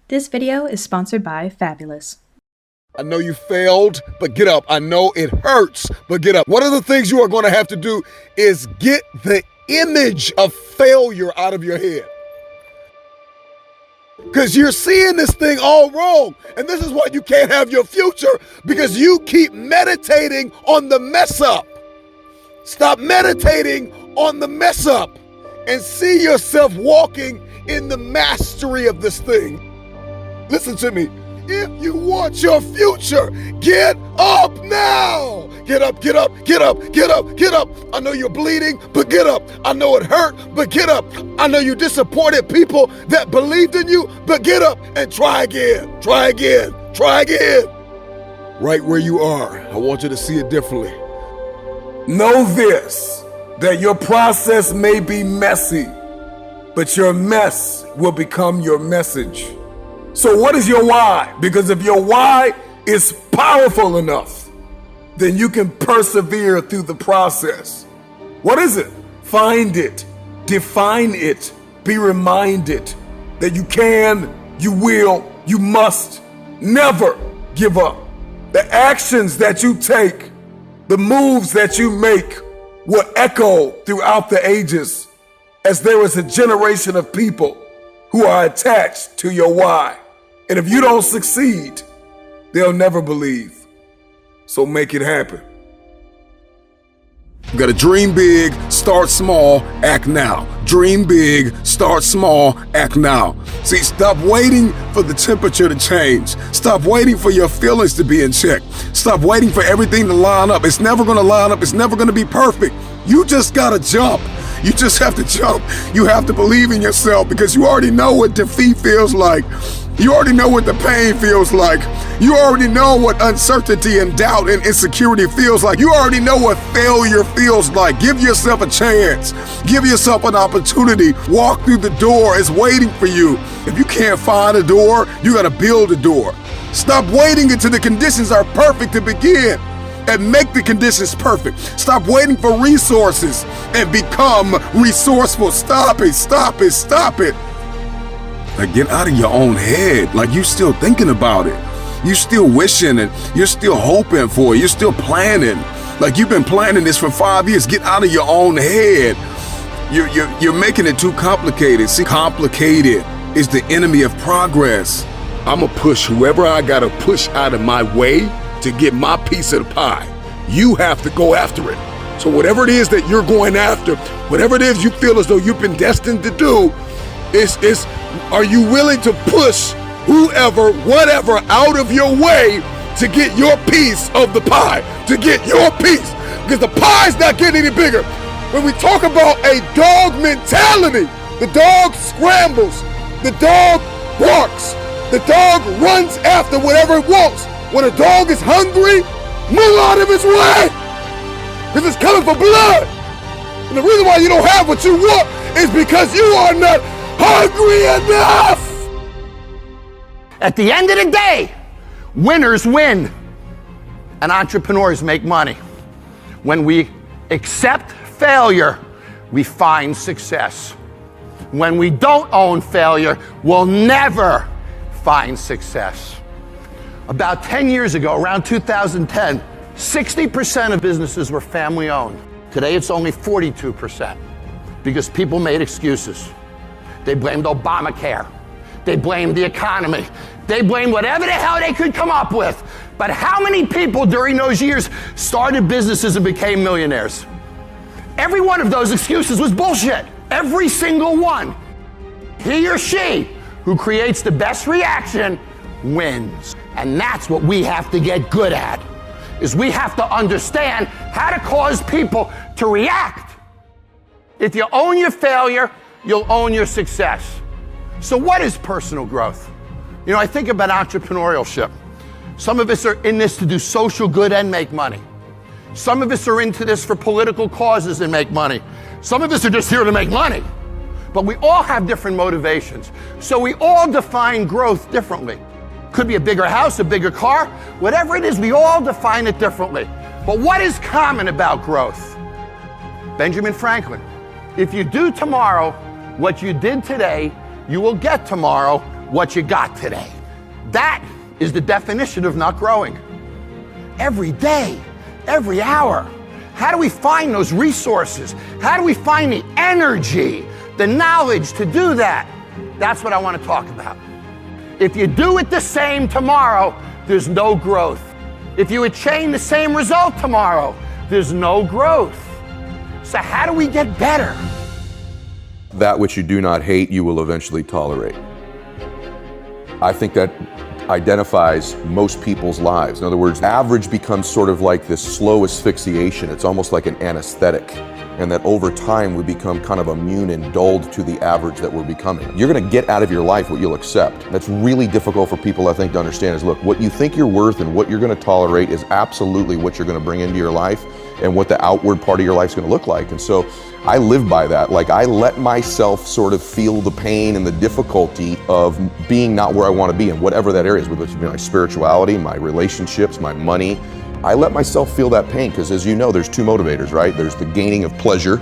This video is sponsored by Fabulous. I know you failed, but get up. I know it hurts, but get up. One of the things you are going to have to do is get the image of failure out of your head. Because you're seeing this thing all wrong. And this is why you can't have your future, because you keep meditating on the mess up. Stop meditating on the mess up and see yourself walking in the mastery of this thing. Listen to me. If you want your future, get up now. Get up, get up, get up, get up, get up. I know you're bleeding, but get up. I know it hurt, but get up. I know you disappointed people that believed in you, but get up and try again, try again, try again. Right where you are, I want you to see it differently. Know this, that your process may be messy, but your mess will become your message. So what is your why? Because if your why is powerful enough, then you can persevere through the process. What is it? Find it, define it, be reminded that you can, you will, you must never give up. The actions that you take, the moves that you make will echo throughout the ages as there is a generation of people who are attached to your why. And if you don't succeed, they'll never believe. So make it happen. You gotta dream big, start small, act now. Dream big, start small, act now. See, stop waiting for the temperature to change. Stop waiting for your feelings to be in check. Stop waiting for everything to line up. It's never gonna line up. It's never gonna be perfect. You just gotta jump. You just have to jump. You have to believe in yourself, because you already know what defeat feels like. You already know what the pain feels like. You already know what uncertainty and doubt and insecurity feels like. You already know what failure feels like. Give yourself a chance. Give yourself an opportunity. Walk through the door. It's waiting for you. If you can't find a door, you gotta build a door. Stop waiting until the conditions are perfect to begin, and make the conditions perfect. Stop waiting for resources and become resourceful. Stop it, stop it, stop it. Like, get out of your own head. Like, you still thinking about it. You still wishing and you're still hoping for it. You're still planning. Like, you've been planning this for 5 years. Get out of your own head. You're making it too complicated. See, complicated is the enemy of progress. I'ma push whoever I gotta push out of my way to get my piece of the pie. You have to go after it. So whatever it is that you're going after, whatever it is you feel as though you've been destined to do, are you willing to push whoever, whatever out of your way to get your piece of the pie, to get your piece? Because the pie's not getting any bigger. When we talk about a dog mentality, the dog scrambles, the dog barks, the dog runs after whatever it wants. When a dog is hungry, move out of its way, because it's coming for blood. And the reason why you don't have what you want is because you are not hungry enough. At the end of the day, winners win and entrepreneurs make money. When we accept failure, we find success. When we don't own failure, we'll never find success. About 10 years ago, around 2010, 60% of businesses were family owned. Today it's only 42% because people made excuses. They blamed Obamacare. They blamed the economy. They blamed whatever the hell they could come up with. But how many people during those years started businesses and became millionaires? Every one of those excuses was bullshit. Every single one. He or she who creates the best reaction wins. And that's what we have to get good at, is we have to understand how to cause people to react. If you own your failure, you'll own your success. So what is personal growth? You know, I think about entrepreneurship. Some of us are in this to do social good and make money. Some of us are into this for political causes and make money. Some of us are just here to make money. But we all have different motivations. So we all define growth differently. Could be a bigger house, a bigger car, whatever it is, we all define it differently. But what is common about growth? Benjamin Franklin, if you do tomorrow what you did today, you will get tomorrow what you got today. That is the definition of not growing. Every day, every hour. How do we find those resources? How do we find the energy, the knowledge to do that? That's what I want to talk about. If you do it the same tomorrow, there's no growth. If you attain the same result tomorrow, there's no growth. So how do we get better? That which you do not hate, you will eventually tolerate. I think that identifies most people's lives. In other words, average becomes sort of like this slow asphyxiation. It's almost like an anesthetic. And that over time we become kind of immune and dulled to the average that we're becoming. You're gonna get out of your life what you'll accept. That's really difficult for people, I think, to understand is, look, what you think you're worth and what you're gonna tolerate is absolutely what you're gonna bring into your life and what the outward part of your life's gonna look like. And so I live by that. Like, I let myself sort of feel the pain and the difficulty of being not where I want to be in whatever that area is, whether it's my spirituality, my relationships, my money. I let myself feel that pain because, as you know, there's two motivators, right? There's the gaining of pleasure,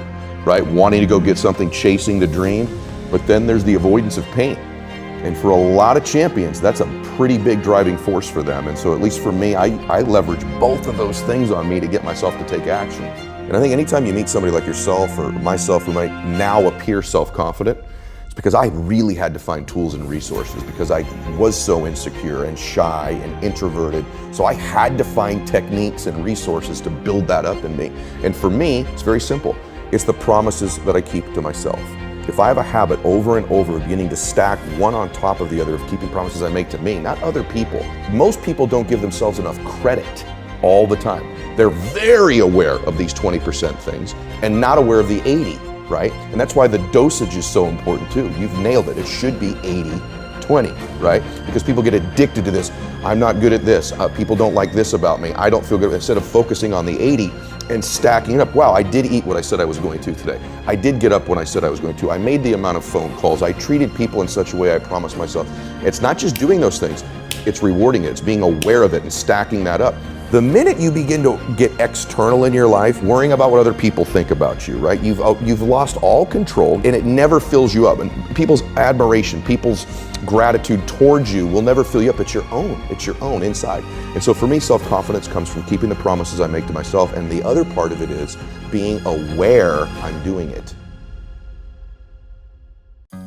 right? Wanting to go get something, chasing the dream, but then there's the avoidance of pain. And for a lot of champions, that's a pretty big driving force for them. And so at least for me, I leverage both of those things on me to get myself to take action. And I think anytime you meet somebody like yourself or myself who might now appear self-confident, it's because I really had to find tools and resources because I was so insecure and shy and introverted. So I had to find techniques and resources to build that up in me. And for me, it's very simple. It's the promises that I keep to myself. If I have a habit over and over beginning to stack one on top of the other of keeping promises I make to me, not other people. Most people don't give themselves enough credit all the time. They're very aware of these 20% things and not aware of the 80, right? And that's why the dosage is so important too. You've nailed it. It should be 80-20, right? Because people get addicted to this. I'm not good at this. People don't like this about me. I don't feel good. Instead of focusing on the 80 and stacking it up. Wow, I did eat what I said I was going to today. I did get up when I said I was going to. I made the amount of phone calls. I treated people in such a way I promised myself. It's not just doing those things. It's rewarding it. It's being aware of it and stacking that up. The minute you begin to get external in your life, worrying about what other people think about you, right? You've lost all control and it never fills you up. And people's admiration, people's gratitude towards you will never fill you up. It's your own. It's your own inside. And so for me, self-confidence comes from keeping the promises I make to myself. And the other part of it is being aware I'm doing it.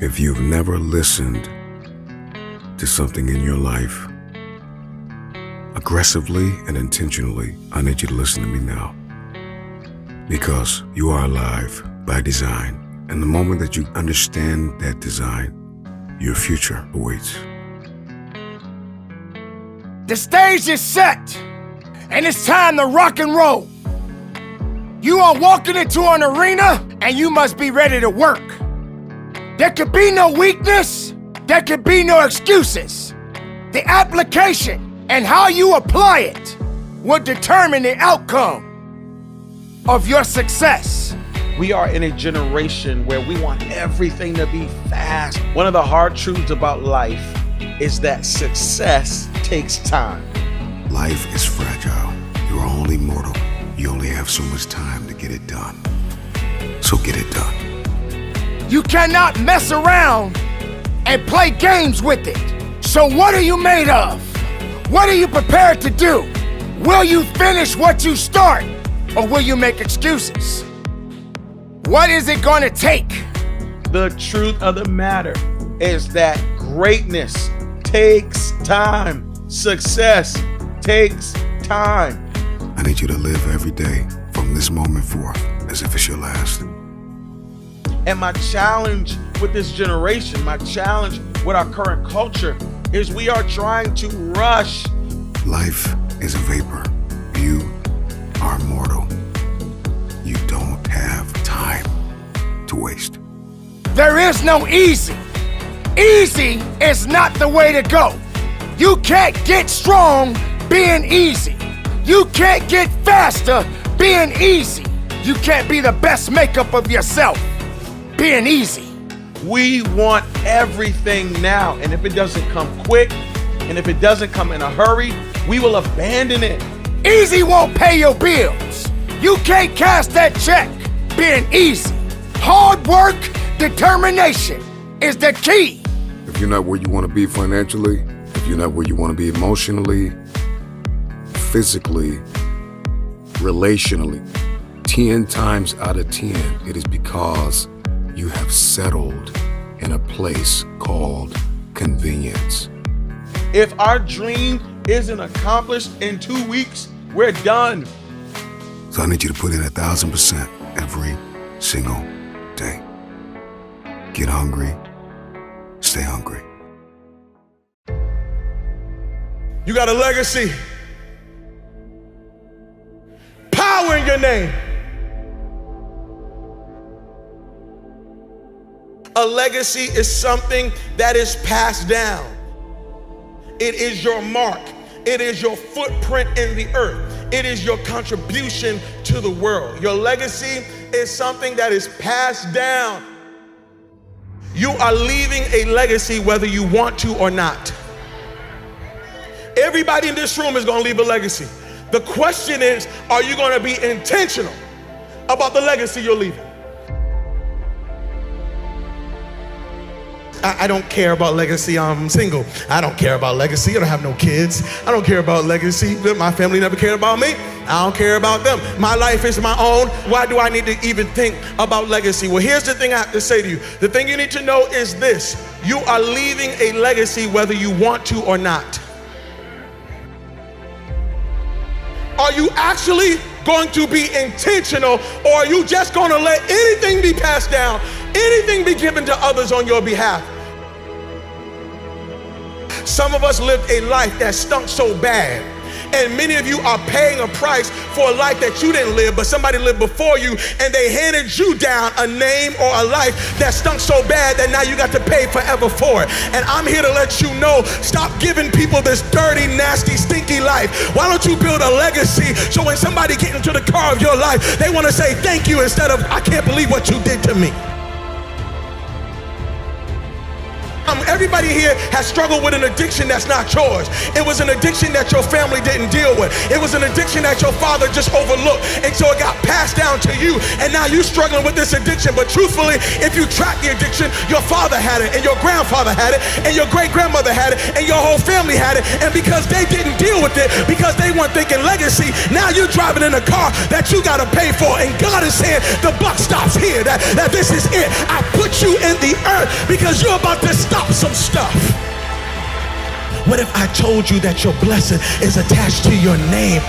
If you've never listened to something in your life, aggressively and intentionally, I need you to listen to me now. Because you are alive by design. And the moment that you understand that design, your future awaits. The stage is set, and it's time to rock and roll. You are walking into an arena, and you must be ready to work. There could be no weakness. There could be no excuses. The application and how you apply it will determine the outcome of your success. We are in a generation where we want everything to be fast. One of the hard truths about life is that success takes time. Life is fragile. You are only mortal. You only have so much time to get it done. So get it done. You cannot mess around and play games with it. So what are you made of? What are you prepared to do? Will you finish what you start, or will you make excuses? What is it going to take? The truth of the matter is that greatness takes time. Success takes time. I need you to live every day from this moment forth as if it's your last. And my challenge with this generation, my challenge with our current culture is we are trying to rush. Life is a vapor. You are mortal. You don't have time to waste. There is no easy. Easy is not the way to go. You can't get strong being easy. You can't get faster being easy. You can't be the best makeup of yourself being easy. We want everything now, and if it doesn't come quick, and if it doesn't come in a hurry, we will abandon it. Easy won't pay your bills. You can't cash that check being easy. Hard work, determination is the key. If you're not where you want to be financially, if you're not where you want to be emotionally, physically, relationally, 10 times out of 10, it is because you have settled in a place called convenience. If our dream isn't accomplished in 2 weeks, we're done. So I need you to put in 1,000% every single day. Get hungry, stay hungry. You got a legacy. Power in your name. A legacy is something that is passed down. It is your mark. It is your footprint in the earth. It is your contribution to the world. Your legacy is something that is passed down. You are leaving a legacy whether you want to or not. Everybody in this room is going to leave a legacy. The question is, are you going to be intentional about the legacy you're leaving? I don't care about legacy. I'm single. I don't care about legacy. I don't have no kids. I don't care about legacy. My family never cared about me. I don't care about them. My life is my own. Why do I need to even think about legacy? Well, here's the thing I have to say to you. The thing you need to know is this. You are leaving a legacy whether you want to or not. Are you actually going to be intentional, or are you just going to let anything be passed down, anything be given to others on your behalf? Some of us lived a life that stunk so bad, and many of you are paying a price for a life that you didn't live, but somebody lived before you, and they handed you down a name or a life that stunk so bad that now you got to pay forever for it. And I'm here to let you know, stop giving people this dirty, nasty, stinky life. Why don't you build a legacy so when somebody gets into the car of your life, they want to say thank you instead of, I can't believe what you did to me. Everybody here has struggled with an addiction that's not yours. It was an addiction that your family didn't deal with. It was an addiction that your father just overlooked. And so it got passed down to you. And now you're struggling with this addiction. But truthfully, if you track the addiction, your father had it, and your grandfather had it, and your great-grandmother had it, and your whole family had it. And because they didn't deal with it, because they weren't thinking legacy, now you're driving in a car that you got to pay for. And God is saying, the buck stops here, that this is it. I put you in the earth because you're about to stop some stuff. What if I told you that your blessing is attached to your name?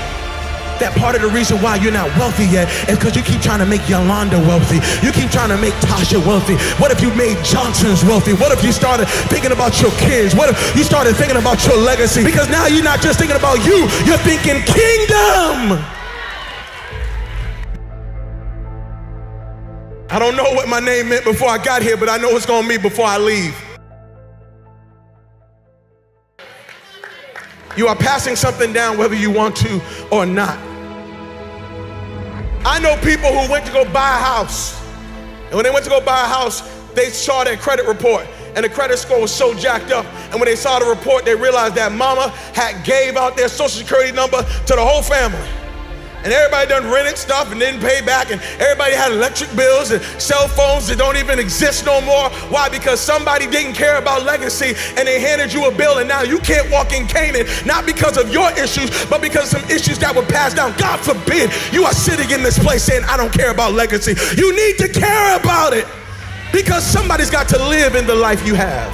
That part of the reason why you're not wealthy yet is because you keep trying to make Yolanda wealthy. You keep trying to make Tasha wealthy. What if you made Johnson's wealthy? What if you started thinking about your kids? What if you started thinking about your legacy? Because now you're not just thinking about you, you're thinking kingdom. I don't know what my name meant before I got here, but I know it's going to mean before I leave. You are passing something down whether you want to or not. I know people who went to go buy a house. And when they went to go buy a house, they saw their credit report. And the credit score was so jacked up. And when they saw the report, they realized that mama had gave out their social security number to the whole family. And everybody done rented stuff and didn't pay back, and everybody had electric bills and cell phones that don't even exist no more. Why? Because somebody didn't care about legacy and they handed you a bill, and now you can't walk in Canaan, not because of your issues, but because of some issues that were passed down. God forbid you are sitting in this place saying, I don't care about legacy. You need to care about it because somebody's got to live in the life you have.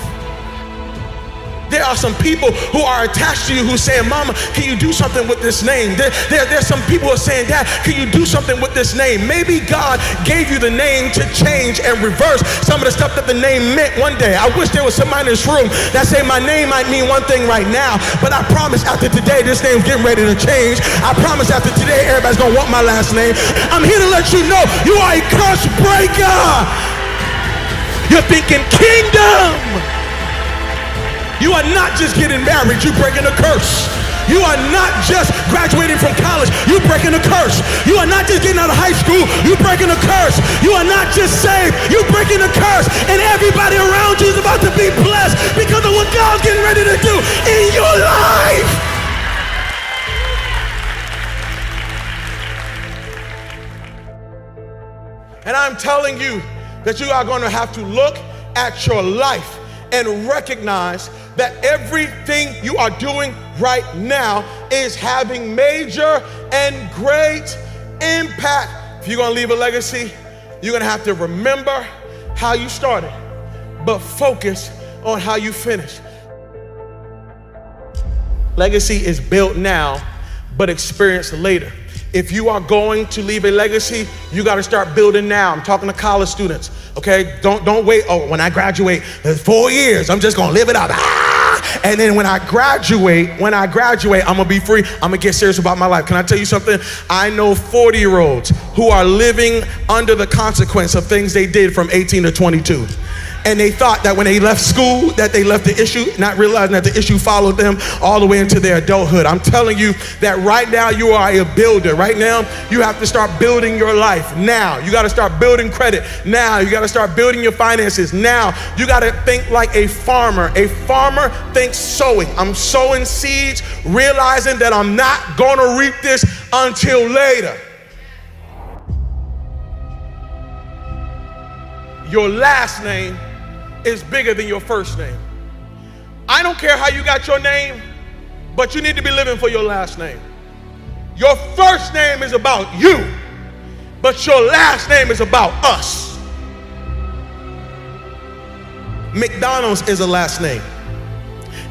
There are some people who are attached to you who saying, Mama, can you do something with this name? There's some people who are saying, Dad, can you do something with this name? Maybe God gave you the name to change and reverse some of the stuff that the name meant one day. I wish there was somebody in this room that say my name might mean one thing right now, but I promise after today, this name's getting ready to change. I promise after today, everybody's gonna want my last name. I'm here to let you know you are a curse breaker. You're thinking kingdom. You are not just getting married, you're breaking a curse. You are not just graduating from college, you're breaking a curse. You are not just getting out of high school, you're breaking a curse. You are not just saved, you're breaking a curse. And everybody around you is about to be blessed because of what God's getting ready to do in your life. And I'm telling you that you are going to have to look at your life and recognize that everything you are doing right now is having major and great impact. If you're gonna leave a legacy, you're gonna have to remember how you started, but focus on how you finish. Legacy is built now, but experienced later. If you are going to leave a legacy, you got to start building now. I'm talking to college students, okay? Don't wait. Oh, when I graduate, 4 years, I'm just gonna live it up. And then when I graduate, I'm gonna be free. I'm gonna get serious about my life. Can I tell you something? I know 40-year-olds who are living under the consequence of things they did from 18 to 22. And they thought that when they left school, that they left the issue, not realizing that the issue followed them all the way into their adulthood. I'm telling you that right now you are a builder. Right now, you have to start building your life now. You gotta start building credit now. You gotta start building your finances now. You gotta think like a farmer. A farmer thinks sowing. I'm sowing seeds, realizing that I'm not gonna reap this until later. Your last name is bigger than your first name. I don't care how you got your name, but you need to be living for your last name. Your first name is about you, but your last name is about us. McDonald's is a last name.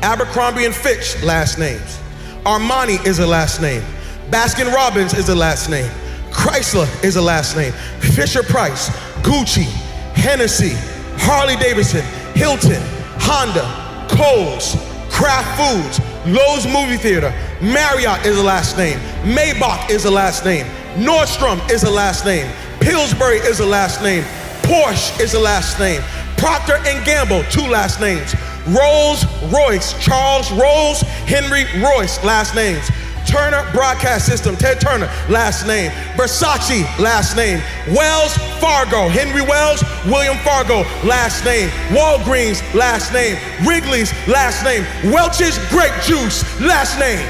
Abercrombie and Fitch, last names. Armani is a last name. Baskin Robbins is a last name. Chrysler is a last name. Fisher Price, Gucci, Hennessy, Harley Davidson, Hilton, Honda, Kohl's, Kraft Foods, Lowe's Movie Theater, Marriott is a last name, Maybach is a last name, Nordstrom is a last name, Pillsbury is a last name, Porsche is a last name, Procter & Gamble, 2 last names, Rolls Royce, Charles Rolls, Henry Royce, last names, Turner Broadcast System, Ted Turner, last name. Versace, last name. Wells Fargo, Henry Wells, William Fargo, last name. Walgreens, last name. Wrigley's, last name. Welch's Grape Juice, last name.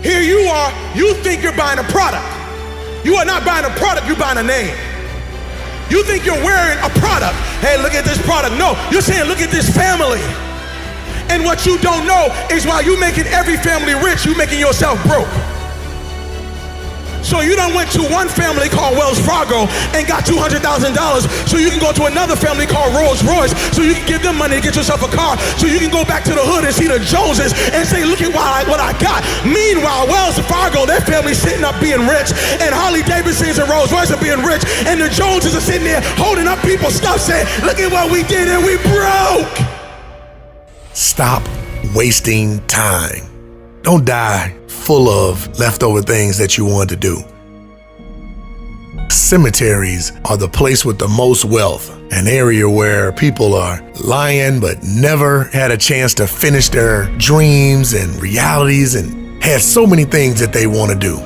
Here you are, you think you're buying a product. You are not buying a product, you're buying a name. You think you're wearing a product. Hey, look at this product. No, you're saying, look at this family. And what you don't know is while you making every family rich, you making yourself broke. So you done went to one family called Wells Fargo and got $200,000 so you can go to another family called Rolls Royce so you can give them money to get yourself a car so you can go back to the hood and see the Joneses and say, look at what I got. Meanwhile, Wells Fargo, their family's sitting up being rich, and Harley Davidsons and Rolls Royce are being rich, and the Joneses are sitting there holding up people's stuff saying, look at what we did and we broke. Stop wasting time. Don't die full of leftover things that you want to do. Cemeteries are the place with the most wealth, an area where people are lying but never had a chance to finish their dreams and realities and had so many things that they want to do.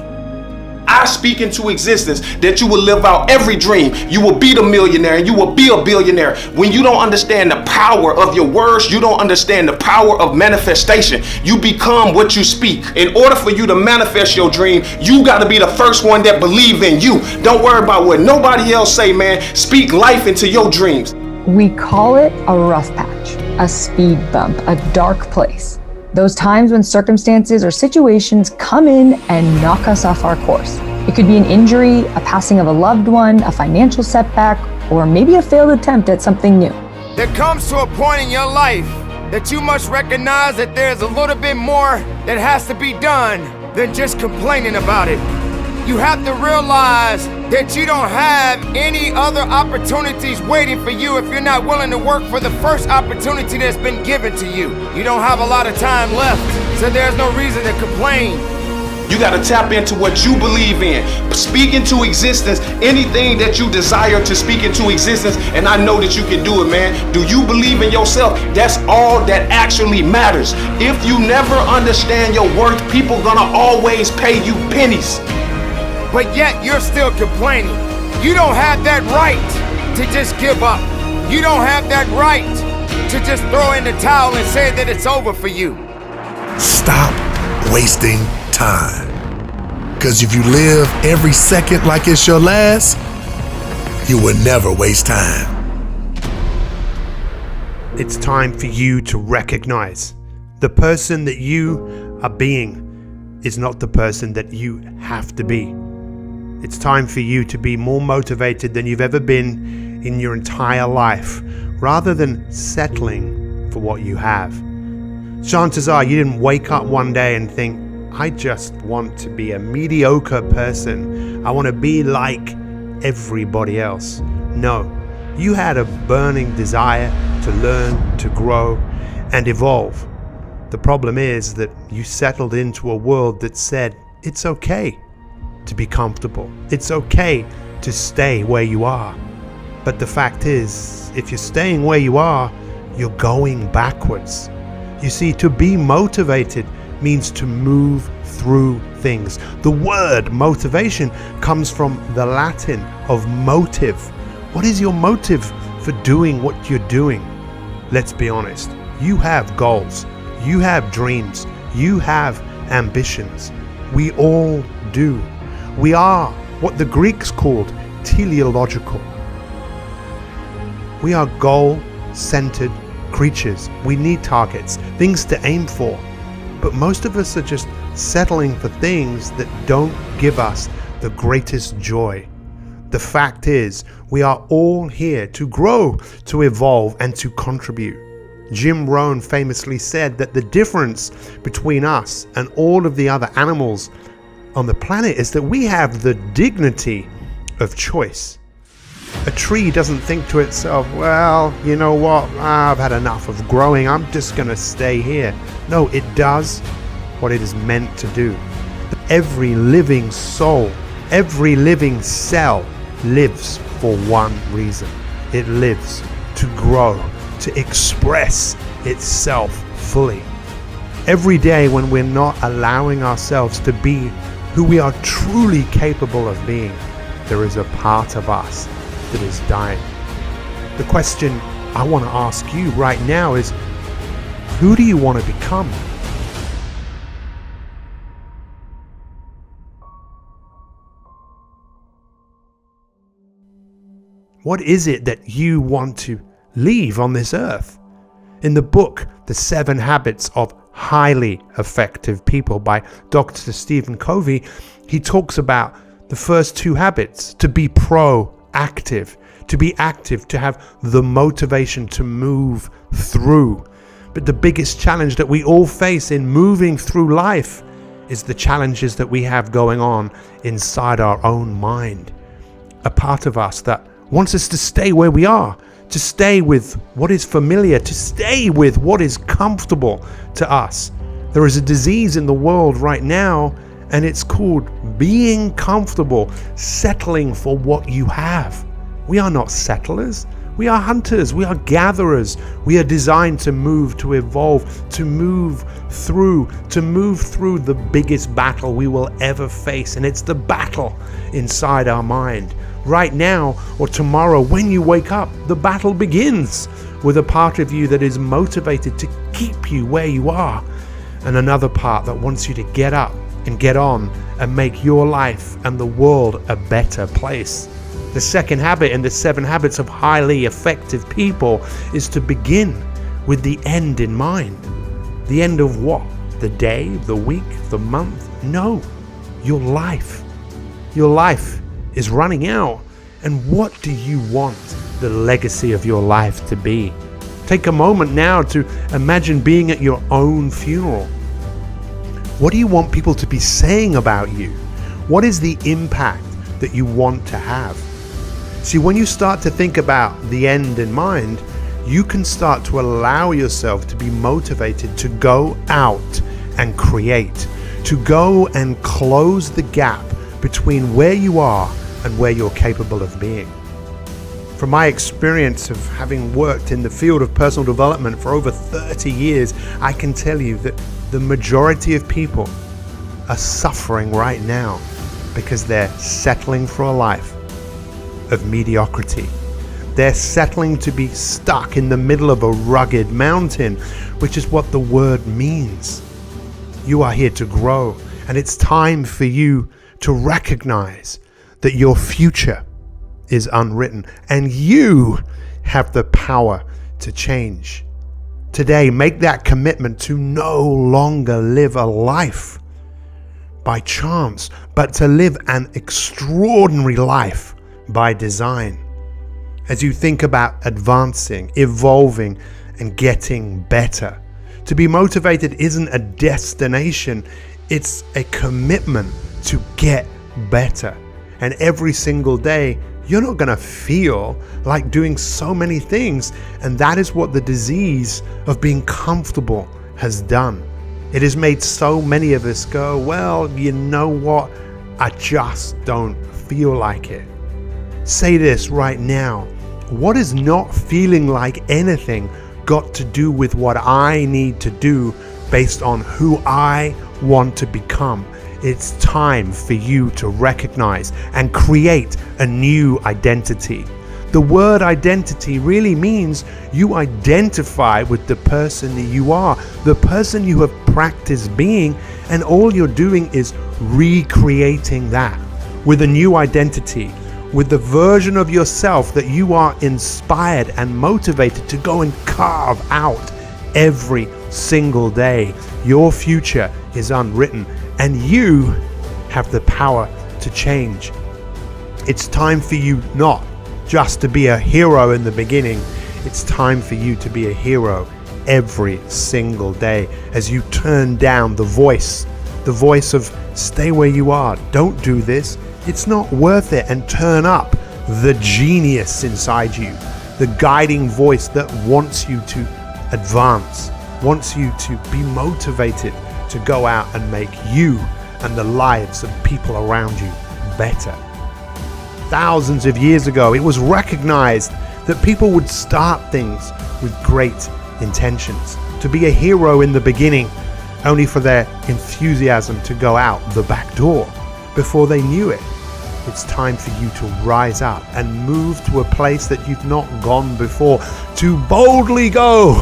I speak into existence that you will live out every dream. You will be the millionaire and you will be a billionaire. When you don't understand the power of your words, you don't understand the power of manifestation. You become what you speak. In order for you to manifest your dream, you got to be the first one that believe in you. Don't worry about what nobody else say, man. Speak life into your dreams. We call it a rough patch, a speed bump, a dark place. Those times when circumstances or situations come in and knock us off our course. It could be an injury, a passing of a loved one, a financial setback, or maybe a failed attempt at something new. There comes to a point in your life that you must recognize that there's a little bit more that has to be done than just complaining about it. You have to realize that you don't have any other opportunities waiting for you if you're not willing to work for the first opportunity that's been given to you. You don't have a lot of time left, so there's no reason to complain. You got to tap into what you believe in. Speak into existence anything that you desire to speak into existence, and I know that you can do it, man. Do you believe in yourself? That's all that actually matters. If you never understand your worth, people gonna always pay you pennies. But yet you're still complaining. You don't have that right to just give up. You don't have that right to just throw in the towel and say that it's over for you. Stop wasting time. Because if you live every second like it's your last, you will never waste time. It's time for you to recognize the person that you are being is not the person that you have to be. It's time for you to be more motivated than you've ever been in your entire life, rather than settling for what you have. Chances are you didn't wake up one day and think, I just want to be a mediocre person. I want to be like everybody else. No, you had a burning desire to learn, to grow, and evolve. The problem is that you settled into a world that said it's okay to be comfortable. It's okay to stay where you are. But the fact is, if you're staying where you are, you're going backwards. You see, to be motivated means to move through things. The word motivation comes from the Latin of motive. What is your motive for doing what you're doing? Let's be honest. You have goals. You have dreams. You have ambitions. We all do. We are what the Greeks called teleological. We are goal-centered creatures. We need targets, things to aim for. But most of us are just settling for things that don't give us the greatest joy. The fact is, we are all here to grow, to evolve, and to contribute. Jim Rohn famously said that the difference between us and all of the other animals on the planet is that we have the dignity of choice. A tree doesn't think to itself, well, you know what, I've had enough of growing, I'm just going to stay here. No, it does what it is meant to do. Every living soul, every living cell lives for one reason. It lives to grow, to express itself fully. Every day when we're not allowing ourselves to be who we are truly capable of being, there is a part of us that is dying. The question I want to ask you right now is, who do you want to become? What is it that you want to leave on this earth? In the book, The 7 Habits of Highly Effective People by Dr. Stephen Covey, he talks about the first 2 habits: to be proactive, to be active, to have the motivation to move through. But the biggest challenge that we all face in moving through life is the challenges that we have going on inside our own mind. A part of us that wants us to stay where we are, to stay with what is familiar, to stay with what is comfortable to us. There is a disease in the world right now, and it's called being comfortable, settling for what you have. We are not settlers. We are hunters. We are gatherers. We are designed to move, to evolve, to move through the biggest battle we will ever face. And it's the battle inside our mind. Right now or tomorrow, when you wake up, the battle begins with a part of you that is motivated to keep you where you are, and another part that wants you to get up and get on and make your life and the world a better place. The second habit in the 7 habits of highly effective people is to begin with the end in mind. The end of what? The day, the week, the month? No, your life. Your life is running out. And what do you want the legacy of your life to be? Take a moment now to imagine being at your own funeral. What do you want people to be saying about you? What is the impact that you want to have? See, when you start to think about the end in mind, you can start to allow yourself to be motivated to go out and create, to go and close the gap between where you are and where you're capable of being. From my experience of having worked in the field of personal development for over 30 years, I can tell you that the majority of people are suffering right now because they're settling for a life of mediocrity. They're settling to be stuck in the middle of a rugged mountain, which is what the word means. You are here to grow, and it's time for you to recognize that your future is unwritten and you have the power to change Today, make that commitment to no longer live a life by chance, but to live an extraordinary life by design. As you think about advancing, evolving, and getting better, to be motivated isn't a destination, it's a commitment to get better. And every single day, you're not going to feel like doing so many things. And that is what the disease of being comfortable has done. It has made so many of us go, well, you know what? I just don't feel like it. Say this right now. What is not feeling like anything got to do with what I need to do based on who I want to become? It's time for you to recognize and create a new identity. The word identity really means you identify with the person that you are, the person you have practiced being, and all you're doing is recreating that with a new identity, with the version of yourself that you are inspired and motivated to go and carve out every single day. Your future is unwritten, and you have the power to change. It's time for you not just to be a hero in the beginning. It's time for you to be a hero every single day as you turn down the voice of stay where you are, don't do this, it's not worth it, and turn up the genius inside you, the guiding voice that wants you to advance, wants you to be motivated to go out and make you and the lives of people around you better. Thousands of years ago, it was recognized that people would start things with great intentions, to be a hero in the beginning, only for their enthusiasm to go out the back door before they knew it. It's time for you to rise up and move to a place that you've not gone before, to boldly go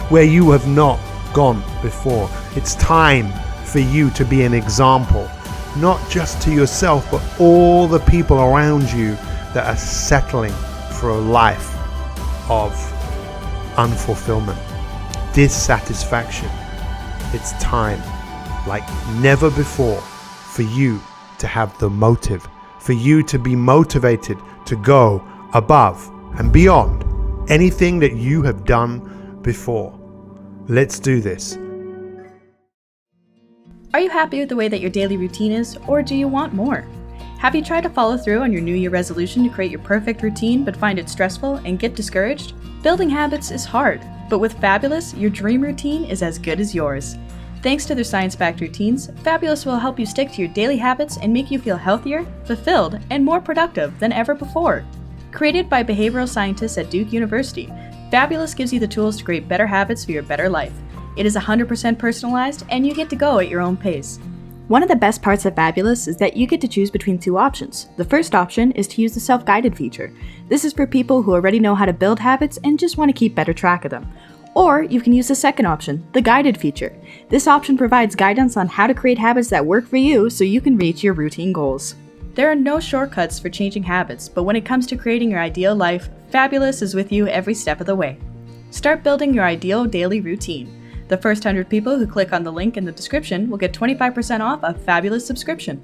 where you have not gone before. It's time for you to be an example, not just to yourself, but all the people around you that are settling for a life of unfulfillment, dissatisfaction. It's time, like never before, for you to have the motive, for you to be motivated to go above and beyond anything that you have done before. Let's do this. Are you happy with the way that your daily routine is, or do you want more? Have you tried to follow through on your New Year resolution to create your perfect routine but find it stressful and get discouraged? Building habits is hard, but with Fabulous, your dream routine is as good as yours. Thanks to their science-backed routines, Fabulous will help you stick to your daily habits and make you feel healthier, fulfilled, and more productive than ever before. Created by behavioral scientists at Duke University, Fabulous gives you the tools to create better habits for your better life. It is 100% personalized, and you get to go at your own pace. One of the best parts of Fabulous is that you get to choose between two options. The first option is to use the self-guided feature. This is for people who already know how to build habits and just want to keep better track of them. Or you can use the second option, the guided feature. This option provides guidance on how to create habits that work for you so you can reach your routine goals. There are no shortcuts for changing habits, but when it comes to creating your ideal life, Fabulous is with you every step of the way. Start building your ideal daily routine. The first 100 people who click on the link in the description will get 25% off a Fabulous subscription.